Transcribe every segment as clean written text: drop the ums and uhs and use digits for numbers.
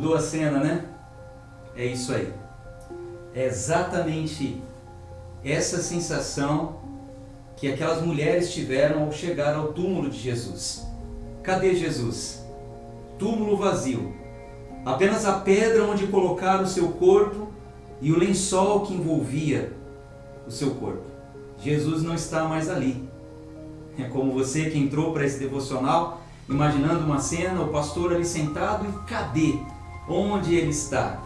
Mudou a cena, né? É isso aí. É exatamente essa sensação que aquelas mulheres tiveram ao chegar ao túmulo de Jesus. Cadê Jesus? Túmulo vazio. Apenas a pedra onde colocaram o seu corpo e o lençol que envolvia o seu corpo. Jesus não está mais ali. É como você que entrou para esse devocional, imaginando uma cena, o pastor ali sentado e cadê? Onde ele está?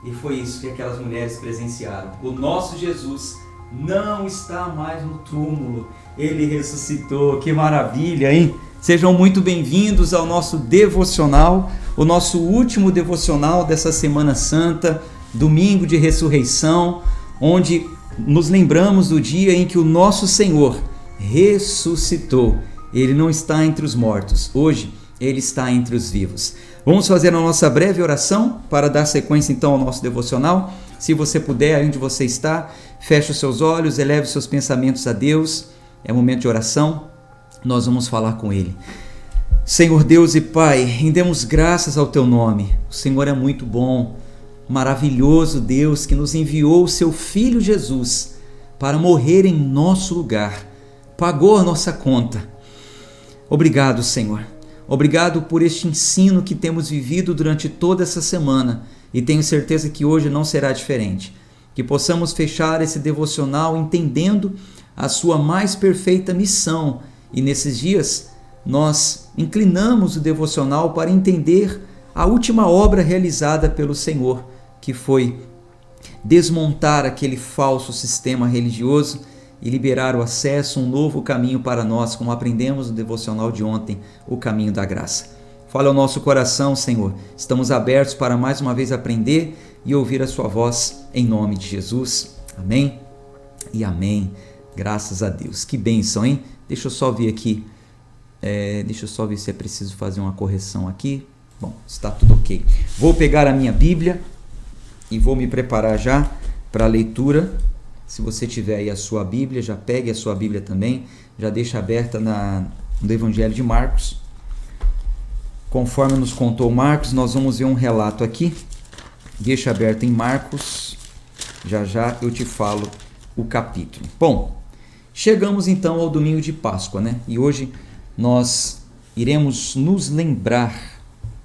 E foi isso que aquelas mulheres presenciaram. O nosso Jesus não está mais no túmulo. Ele ressuscitou. Que maravilha, hein? Sejam muito bem-vindos ao nosso devocional, o nosso último devocional dessa Semana Santa, domingo de ressurreição, onde nos lembramos do dia em que o nosso Senhor ressuscitou. Ele não está entre os mortos. Hoje, Ele está entre os vivos. Vamos fazer a nossa breve oração para dar sequência então ao nosso devocional. Se você puder, aí onde você está, feche os seus olhos, eleve os seus pensamentos a Deus. É momento de oração. Nós vamos falar com Ele. Senhor Deus e Pai, rendemos graças ao Teu nome. O Senhor é muito bom, maravilhoso Deus que nos enviou o Seu Filho Jesus para morrer em nosso lugar. Pagou a nossa conta. Obrigado, Senhor. Obrigado por este ensino que temos vivido durante toda essa semana e tenho certeza que hoje não será diferente. Que possamos fechar esse devocional entendendo a sua mais perfeita missão e nesses dias nós inclinamos o devocional para entender a última obra realizada pelo Senhor, que foi desmontar aquele falso sistema religioso e liberar o acesso a um novo caminho para nós, como aprendemos no devocional de ontem, o caminho da graça. Fala ao nosso coração, Senhor. Estamos abertos para mais uma vez aprender e ouvir a sua voz em nome de Jesus. Amém e amém. Graças a Deus. Que bênção, hein? Deixa eu só ver aqui. Deixa eu só ver se é preciso fazer uma correção aqui. Bom, está tudo ok. Vou pegar a minha Bíblia e vou me preparar já para a leitura. Se você tiver aí a sua Bíblia, já pegue a sua Bíblia também. Já deixa aberta no Evangelho de Marcos. Conforme nos contou Marcos, nós vamos ver um relato aqui. Deixa aberto em Marcos. Já já eu te falo o capítulo. Bom, chegamos então ao domingo de Páscoa, né? E hoje nós iremos nos lembrar,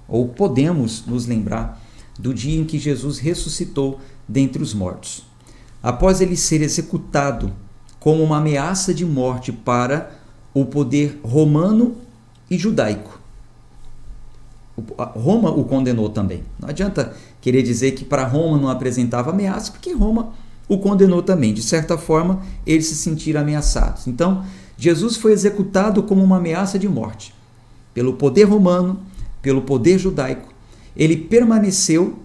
ou podemos nos lembrar, do dia em que Jesus ressuscitou dentre os mortos. Após ele ser executado como uma ameaça de morte para o poder romano e judaico. Roma o condenou também. Não adianta querer dizer que para Roma não apresentava ameaça, porque Roma o condenou também. De certa forma, eles se sentiram ameaçados. Então, Jesus foi executado como uma ameaça de morte pelo poder romano, pelo poder judaico. Ele permaneceu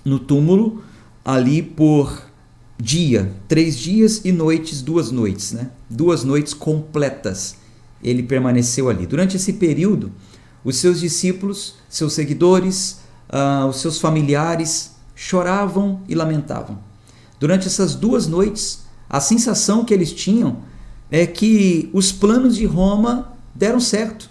no túmulo ali por 3 dias e noites, 2 noites, né? 2 noites completas ele permaneceu ali. Durante esse período, os seus discípulos, seus seguidores, os seus familiares choravam e lamentavam. Durante essas 2 noites, a sensação que eles tinham é que os planos de Roma deram certo.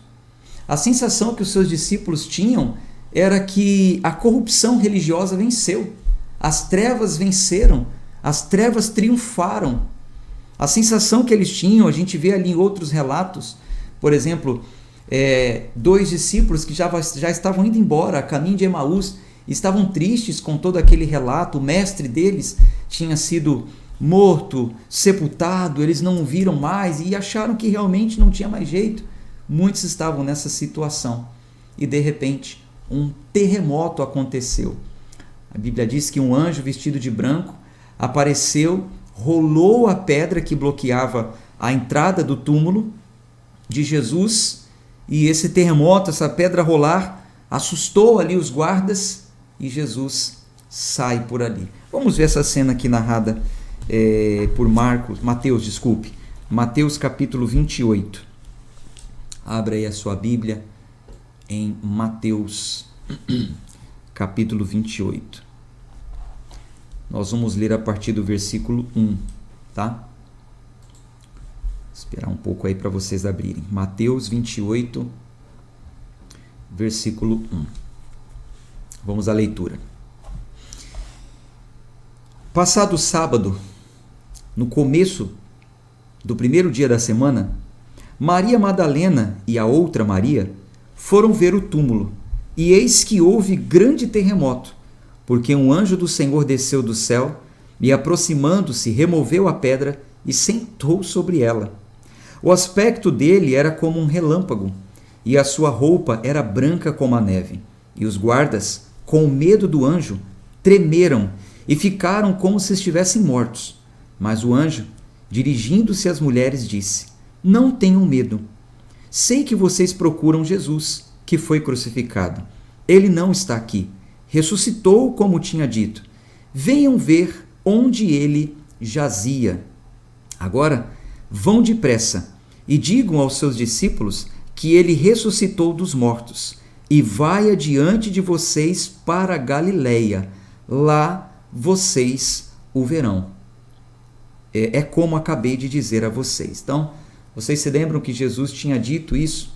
A sensação que os seus discípulos tinham era que a corrupção religiosa venceu, as trevas venceram, as trevas triunfaram. A sensação que eles tinham, a gente vê ali em outros relatos, por exemplo, 2 discípulos que já estavam indo embora a caminho de Emaús, estavam tristes com todo aquele relato. O mestre deles tinha sido morto, sepultado, eles não o viram mais e acharam que realmente não tinha mais jeito. Muitos estavam nessa situação e de repente um terremoto aconteceu. A Bíblia diz que um anjo vestido de branco apareceu, rolou a pedra que bloqueava a entrada do túmulo de Jesus e esse terremoto, essa pedra rolar, assustou ali os guardas e Jesus sai por ali. Vamos ver essa cena aqui narrada por Mateus capítulo 28. Abra aí a sua Bíblia em Mateus capítulo 28. Nós vamos ler a partir do versículo 1, tá? Vou esperar um pouco aí para vocês abrirem. Mateus 28, versículo 1. Vamos à leitura. Passado o sábado, no começo do primeiro dia da semana, Maria Madalena e a outra Maria foram ver o túmulo, e eis que houve grande terremoto, porque um anjo do Senhor desceu do céu e, aproximando-se, removeu a pedra e sentou sobre ela. O aspecto dele era como um relâmpago, e a sua roupa era branca como a neve. E os guardas, com medo do anjo, tremeram e ficaram como se estivessem mortos. Mas o anjo, dirigindo-se às mulheres, disse: Não tenham medo. Sei que vocês procuram Jesus, que foi crucificado. Ele não está aqui. Ressuscitou, como tinha dito. Venham ver onde ele jazia. Agora, vão depressa e digam aos seus discípulos que ele ressuscitou dos mortos e vai adiante de vocês para a Galileia. Lá vocês o verão. É como acabei de dizer a vocês. Então, vocês se lembram que Jesus tinha dito isso?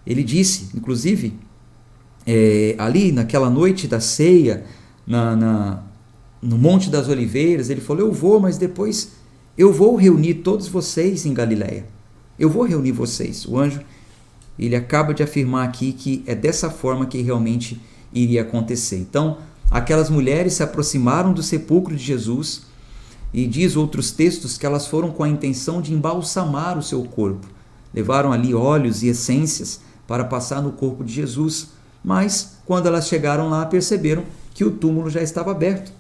Ele disse, inclusive, ali naquela noite da ceia, no Monte das Oliveiras, ele falou: eu vou, mas depois eu vou reunir todos vocês em Galileia. Eu vou reunir vocês. O anjo, ele acaba de afirmar aqui que é dessa forma que realmente iria acontecer. Então, aquelas mulheres se aproximaram do sepulcro de Jesus e diz outros textos que elas foram com a intenção de embalsamar o seu corpo. Levaram ali óleos e essências para passar no corpo de Jesus, mas quando elas chegaram lá, perceberam que o túmulo já estava aberto.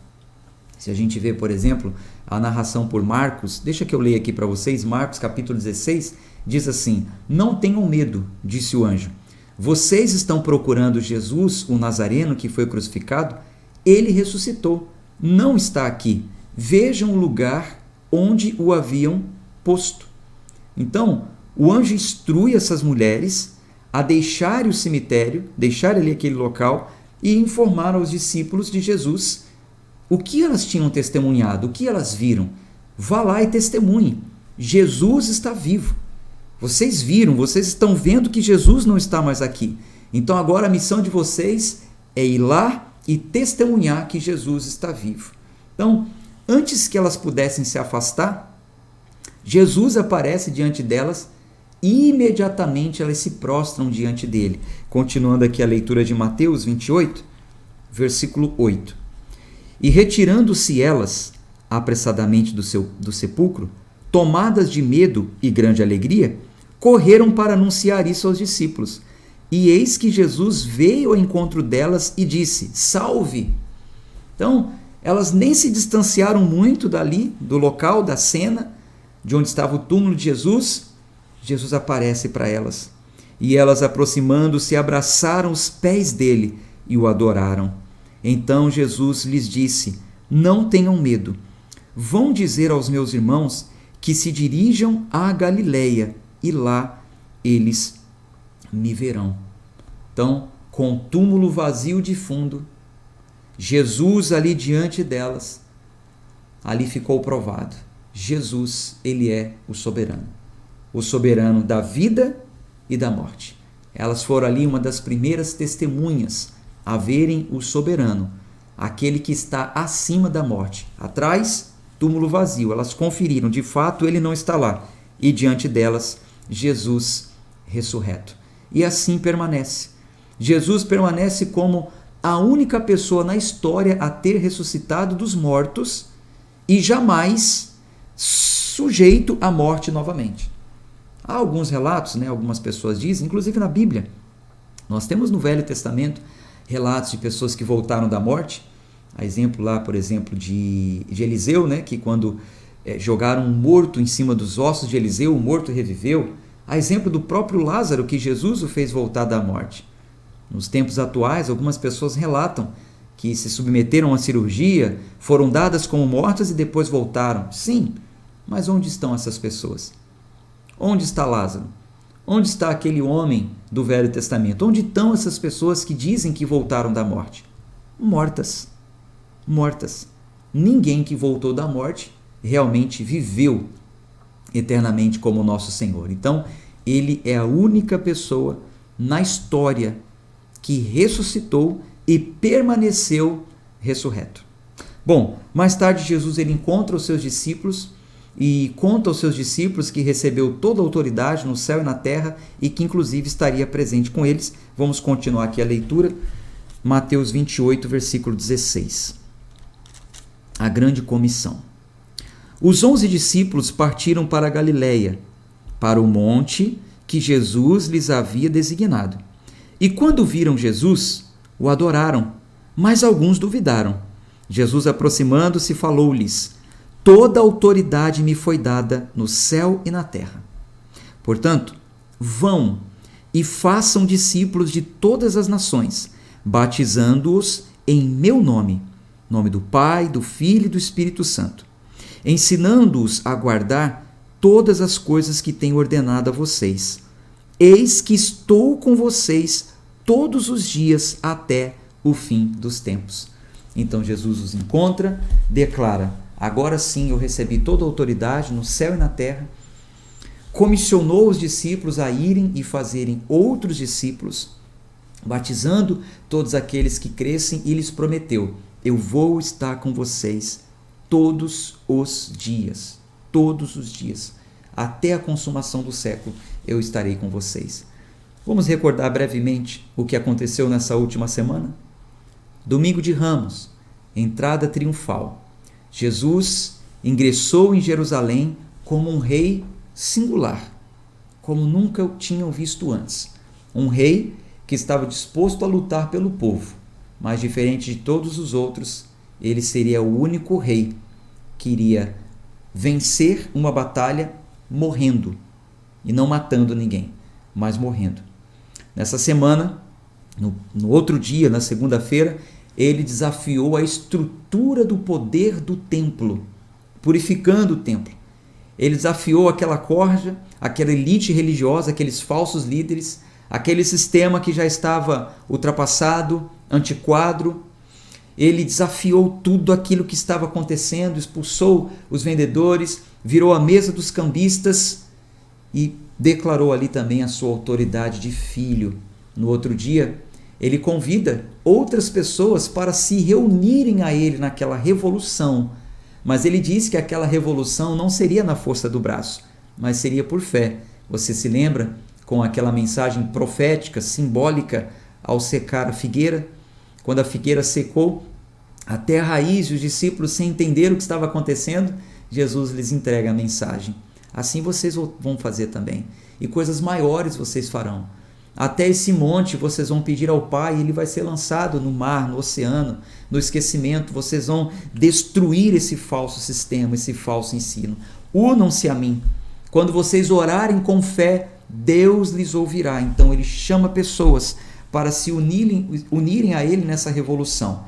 Se a gente vê, por exemplo, a narração por Marcos, deixa que eu leia aqui para vocês, Marcos capítulo 16, diz assim: Não tenham medo, disse o anjo. Vocês estão procurando Jesus, o Nazareno que foi crucificado? Ele ressuscitou, não está aqui. Vejam o lugar onde o haviam posto. Então, o anjo instrui essas mulheres a deixarem o cemitério, deixar ali aquele local e informar aos discípulos de Jesus o que elas tinham testemunhado, o que elas viram. Vá lá e testemunhe. Jesus está vivo. Vocês viram, vocês estão vendo que Jesus não está mais aqui. Então agora a missão de vocês é ir lá e testemunhar que Jesus está vivo. Então, antes que elas pudessem se afastar, Jesus aparece diante delas e imediatamente elas se prostram diante dele. Continuando aqui a leitura de Mateus 28, versículo 8. E retirando-se elas apressadamente do sepulcro, tomadas de medo e grande alegria, correram para anunciar isso aos discípulos. E eis que Jesus veio ao encontro delas e disse: Salve! Então, elas nem se distanciaram muito dali, do local da cena, de onde estava o túmulo de Jesus. Jesus aparece para elas. E elas, aproximando-se, abraçaram os pés dele e o adoraram. Então Jesus lhes disse: Não tenham medo. Vão dizer aos meus irmãos que se dirijam à Galileia e lá eles me verão. Então, com o túmulo vazio de fundo, Jesus ali diante delas, ali ficou provado. Jesus, ele é o soberano da vida e da morte. Elas foram ali uma das primeiras testemunhas a verem o soberano, aquele que está acima da morte. Atrás, túmulo vazio. Elas conferiram, de fato, ele não está lá. E diante delas, Jesus ressurreto. E assim permanece. Jesus permanece como a única pessoa na história a ter ressuscitado dos mortos e jamais sujeito à morte novamente. Há alguns relatos, algumas pessoas dizem, inclusive na Bíblia, nós temos no Velho Testamento relatos de pessoas que voltaram da morte. Há exemplo lá, por exemplo, de Eliseu, que quando jogaram um morto em cima dos ossos de Eliseu, o morto reviveu. Há exemplo do próprio Lázaro, que Jesus o fez voltar da morte. Nos tempos atuais, algumas pessoas relatam que se submeteram à cirurgia, foram dadas como mortas e depois voltaram. Sim, mas onde estão essas pessoas? Onde está Lázaro? Onde está aquele homem do Velho Testamento? Onde estão essas pessoas que dizem que voltaram da morte? Mortas. Mortas. Ninguém que voltou da morte realmente viveu eternamente como o nosso Senhor. Então, ele é a única pessoa na história que ressuscitou e permaneceu ressurreto. Bom, mais tarde Jesus ele encontra os seus discípulos e conta aos seus discípulos que recebeu toda a autoridade no céu e na terra e que inclusive estaria presente com eles. Vamos continuar aqui a leitura. Mateus 28, versículo 16. A grande comissão. Os 11 discípulos partiram para a Galiléia, para o monte que Jesus lhes havia designado. E quando viram Jesus, o adoraram, mas alguns duvidaram. Jesus, aproximando-se, falou-lhes: toda autoridade me foi dada no céu e na terra. Portanto, vão e façam discípulos de todas as nações, batizando-os em meu nome, nome do Pai, do Filho e do Espírito Santo, ensinando-os a guardar todas as coisas que tenho ordenado a vocês. Eis que estou com vocês todos os dias até o fim dos tempos. Então Jesus os encontra, declara: agora sim eu recebi toda a autoridade no céu e na terra. Comissionou os discípulos a irem e fazerem outros discípulos, batizando todos aqueles que crescem, e lhes prometeu: eu vou estar com vocês todos os dias, até a consumação do século eu estarei com vocês. Vamos recordar brevemente o que aconteceu nessa última semana? Domingo de Ramos, entrada triunfal. Jesus ingressou em Jerusalém como um rei singular, como nunca o tinham visto antes. Um rei que estava disposto a lutar pelo povo, mas diferente de todos os outros, ele seria o único rei que iria vencer uma batalha morrendo, e não matando ninguém, mas morrendo. Nessa semana, no outro dia, na segunda-feira, ele desafiou a estrutura do poder do templo, purificando o templo. Ele desafiou aquela corja, aquela elite religiosa, aqueles falsos líderes, aquele sistema que já estava ultrapassado, antiquado. Ele desafiou tudo aquilo que estava acontecendo, expulsou os vendedores, virou a mesa dos cambistas e declarou ali também a sua autoridade de filho. No outro dia, ele convida outras pessoas para se reunirem a ele naquela revolução. Mas ele diz que aquela revolução não seria na força do braço, mas seria por fé. Você se lembra com aquela mensagem profética, simbólica, ao secar a figueira? Quando a figueira secou até a raiz, os discípulos, sem entender o que estava acontecendo, Jesus lhes entrega a mensagem: assim vocês vão fazer também, e coisas maiores vocês farão. Até esse monte vocês vão pedir ao Pai, e ele vai ser lançado no mar, no oceano, no esquecimento. Vocês vão destruir esse falso sistema, esse falso ensino. Unam-se a mim. Quando vocês orarem com fé, Deus lhes ouvirá. Então ele chama pessoas para se unirem a ele nessa revolução,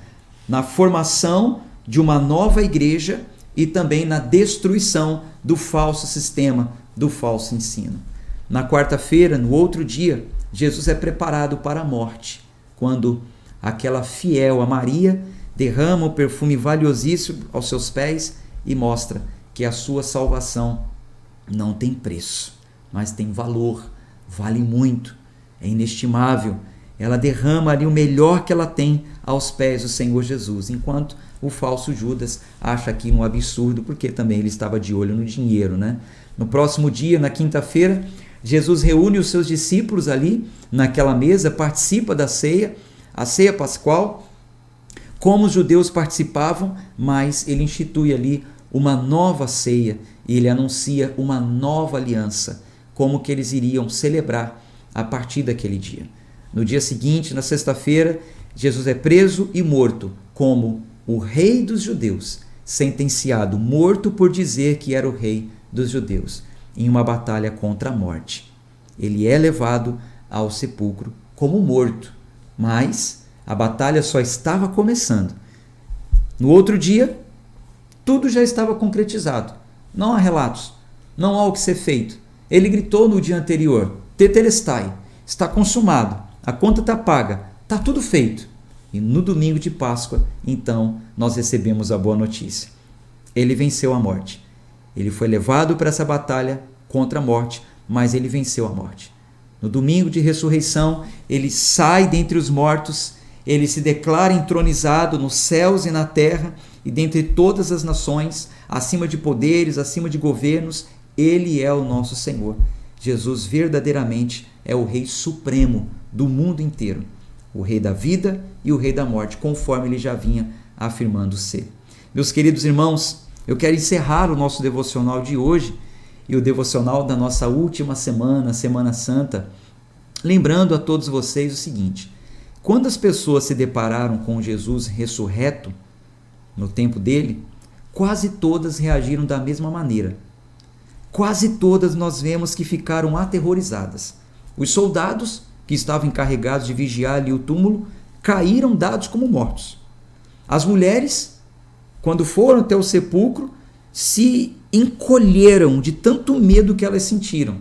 na formação de uma nova igreja e também na destruição do falso sistema, do falso ensino. Na quarta-feira, no outro dia, Jesus é preparado para a morte, quando aquela fiel, a Maria, derrama o perfume valiosíssimo aos seus pés e mostra que a sua salvação não tem preço, mas tem valor, vale muito, é inestimável. Ela derrama ali o melhor que ela tem aos pés do Senhor Jesus, enquanto o falso Judas acha aquilo um absurdo, porque também ele estava de olho no dinheiro, né? No próximo dia, na quinta-feira, Jesus reúne os seus discípulos ali naquela mesa, participa da ceia, a ceia pascual, como os judeus participavam, mas ele institui ali uma nova ceia e ele anuncia uma nova aliança, como que eles iriam celebrar a partir daquele dia. No dia seguinte, na sexta-feira, Jesus é preso e morto como o rei dos judeus, sentenciado, morto por dizer que era o rei dos judeus, em uma batalha contra a morte. Ele é levado ao sepulcro como morto, mas a batalha só estava começando. No outro dia, tudo já estava concretizado. Não há relatos, não há o que ser feito. Ele gritou no dia anterior: Tetelestai, está consumado, a conta está paga, está tudo feito. E no domingo de Páscoa, então, nós recebemos a boa notícia. Ele venceu a morte. Ele foi levado para essa batalha contra a morte, mas ele venceu a morte. No domingo de ressurreição, ele sai dentre os mortos Ele se declara entronizado nos céus e na terra e dentre todas as nações, acima de poderes, acima de governos. Ele é o nosso Senhor. Jesus verdadeiramente é o Rei Supremo do mundo inteiro, o Rei da vida e o Rei da morte, conforme ele já vinha afirmando ser. Meus queridos irmãos, eu quero encerrar o nosso devocional de hoje e o devocional da nossa última semana, Semana Santa, lembrando a todos vocês o seguinte: quando as pessoas se depararam com Jesus ressurreto no tempo dele, quase todas reagiram da mesma maneira. Quase todas nós vemos que ficaram aterrorizadas. Os soldados, que estavam encarregados de vigiar ali o túmulo, caíram dados como mortos. As mulheres, quando foram até o sepulcro, se encolheram de tanto medo que elas sentiram.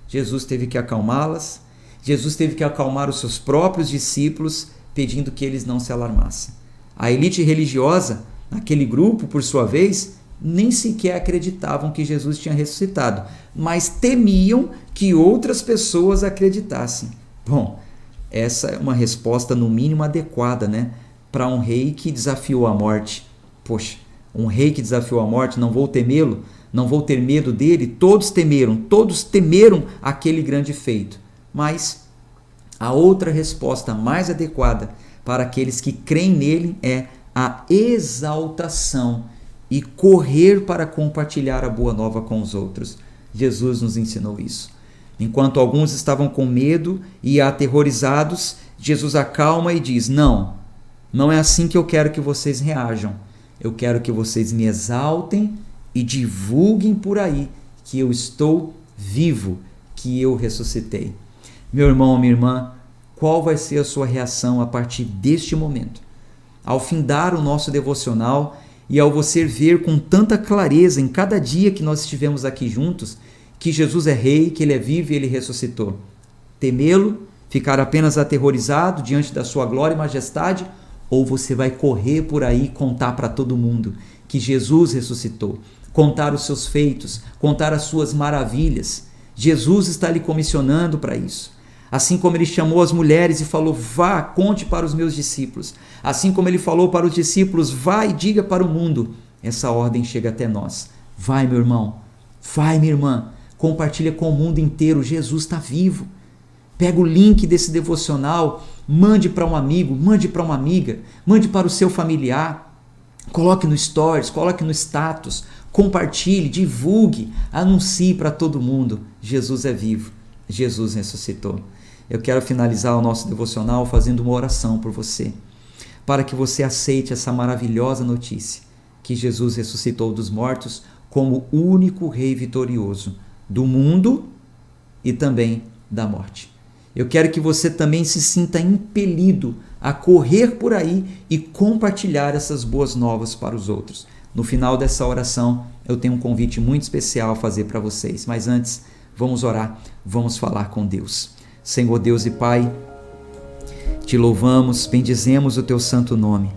Jesus teve que acalmá-las. Jesus teve que acalmar os seus próprios discípulos, pedindo que eles não se alarmassem. A elite religiosa, aquele grupo, por sua vez, nem sequer acreditavam que Jesus tinha ressuscitado, mas temiam que outras pessoas acreditassem. Bom, essa é uma resposta no mínimo adequada, né? Para um rei que desafiou a morte. Poxa, um rei que desafiou a morte, não vou temê-lo, não vou ter medo dele. Todos temeram aquele grande feito. Mas a outra resposta mais adequada para aqueles que creem nele é a exaltação e correr para compartilhar a boa nova com os outros. Jesus nos ensinou isso. Enquanto alguns estavam com medo e aterrorizados, Jesus acalma e diz: não é assim que eu quero que vocês reajam. Eu quero que vocês me exaltem e divulguem por aí que eu estou vivo, que eu ressuscitei. Meu irmão, minha irmã, qual vai ser a sua reação a partir deste momento? Ao findar o nosso devocional e ao você ver com tanta clareza em cada dia que nós estivemos aqui juntos que Jesus é Rei, que Ele é vivo e Ele ressuscitou. Temê-lo, ficar apenas aterrorizado diante da sua glória e majestade, ou você vai correr por aí e contar para todo mundo que Jesus ressuscitou, contar os seus feitos, contar as suas maravilhas. Jesus está lhe comissionando para isso. Assim como ele chamou as mulheres e falou: vá, conte para os meus discípulos. Assim como ele falou para os discípulos: vá e diga para o mundo. Essa ordem chega até nós. Vai, meu irmão. Vai, minha irmã. Compartilha com o mundo inteiro. Jesus está vivo. Pega o link desse devocional, mande para um amigo, mande para uma amiga, mande para o seu familiar. Coloque no stories, coloque no status. Compartilhe, divulgue, anuncie para todo mundo. Jesus é vivo. Jesus ressuscitou. Eu quero finalizar o nosso devocional fazendo uma oração por você, para que você aceite essa maravilhosa notícia, que Jesus ressuscitou dos mortos como o único Rei vitorioso do mundo e também da morte. Eu quero que você também se sinta impelido a correr por aí e compartilhar essas boas novas para os outros. No final dessa oração, eu tenho um convite muito especial a fazer para vocês, mas antes, vamos orar, vamos falar com Deus. Senhor Deus e Pai, te louvamos, bendizemos o teu santo nome.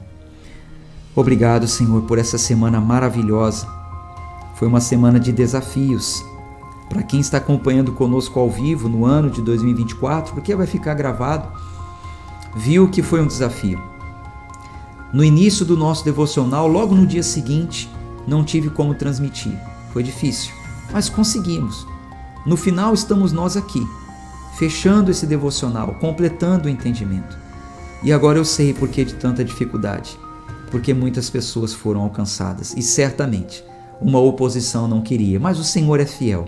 Obrigado, Senhor, por essa semana maravilhosa. Foi uma semana de desafios. Para quem está acompanhando conosco ao vivo no ano de 2024, porque vai ficar gravado, viu que foi um desafio. No início do nosso devocional, logo no dia seguinte, não tive como transmitir. Foi difícil, mas conseguimos. No final estamos nós aqui, fechando esse devocional, completando o entendimento. E agora eu sei por que de tanta dificuldade. Porque muitas pessoas foram alcançadas e certamente uma oposição não queria, mas o Senhor é fiel.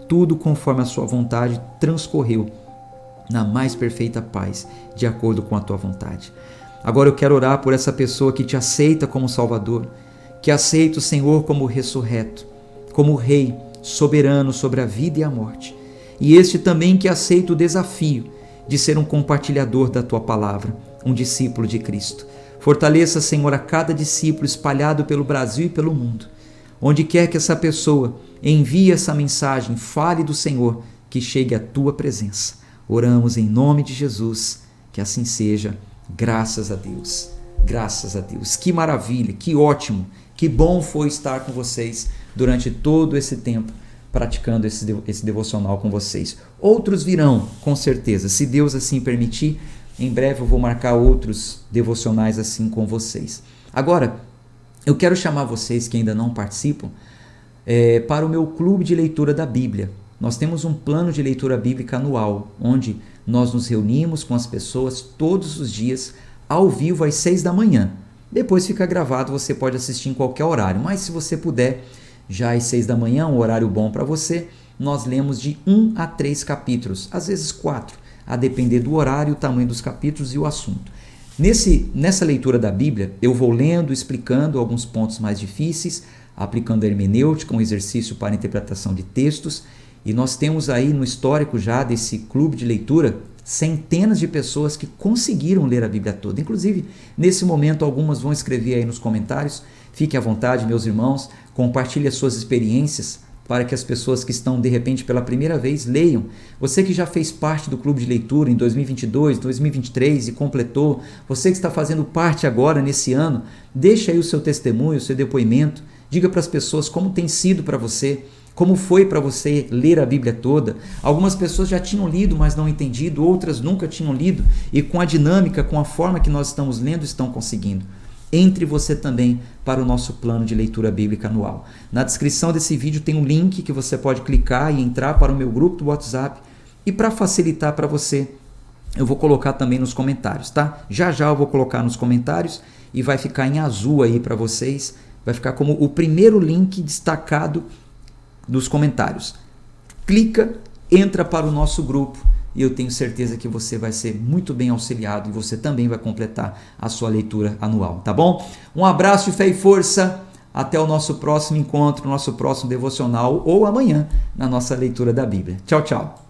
Tudo conforme a sua vontade transcorreu na mais perfeita paz, de acordo com a tua vontade. Agora eu quero orar por essa pessoa que te aceita como Salvador, que aceita o Senhor como ressurreto, como Rei soberano sobre a vida e a morte. E este também que aceita o desafio de ser um compartilhador da tua palavra, um discípulo de Cristo. Fortaleça, Senhor, a cada discípulo espalhado pelo Brasil e pelo mundo. Onde quer que essa pessoa envie essa mensagem, fale do Senhor, que chegue à tua presença. Oramos em nome de Jesus, que assim seja. Graças a Deus. Graças a Deus. Que maravilha, que ótimo, que bom foi estar com vocês durante todo esse tempo, praticando esse devocional com vocês. Outros virão, com certeza, se Deus assim permitir, Em breve eu vou marcar outros devocionais assim com vocês. Agora, eu quero chamar vocês que ainda não participam para o meu clube de leitura da Bíblia. Nós temos um plano de leitura bíblica anual, onde nós nos reunimos com as pessoas todos os dias, ao vivo às 6 da manhã. Depois fica gravado, você pode assistir em qualquer horário, mas se você puder, já às 6 da manhã, um horário bom para você, nós lemos de 1 a 3 capítulos, às vezes 4, a depender do horário, o tamanho dos capítulos e o assunto. Nessa leitura da Bíblia, eu vou lendo, explicando alguns pontos mais difíceis, aplicando a hermenêutica, um exercício para interpretação de textos, e nós temos aí no histórico já desse clube de leitura centenas de pessoas que conseguiram ler a Bíblia toda. Inclusive, nesse momento, algumas vão escrever aí nos comentários. Fiquem à vontade, meus irmãos, compartilhe as suas experiências para que as pessoas que estão, de repente, pela primeira vez, leiam. Você que já fez parte do clube de leitura em 2022, 2023 e completou, você que está fazendo parte agora, nesse ano, deixa aí o seu testemunho, o seu depoimento, diga para as pessoas como tem sido para você, como foi para você ler a Bíblia toda. Algumas pessoas já tinham lido, mas não entendido, outras nunca tinham lido, e com a dinâmica, com a forma que nós estamos lendo, estão conseguindo. Entre você também para o nosso plano de leitura bíblica anual. Na descrição desse vídeo tem um link que você pode clicar e entrar para o meu grupo do WhatsApp. E para facilitar para você, eu vou colocar também nos comentários, tá? Já eu vou colocar nos comentários e vai ficar em azul aí para vocês. Vai ficar como o primeiro link destacado dos comentários. Clica, entra para o nosso grupo e eu tenho certeza que você vai ser muito bem auxiliado e você também vai completar a sua leitura anual, tá bom? Um abraço de fé e força, até o nosso próximo encontro, nosso próximo devocional ou amanhã na nossa leitura da Bíblia. Tchau, tchau!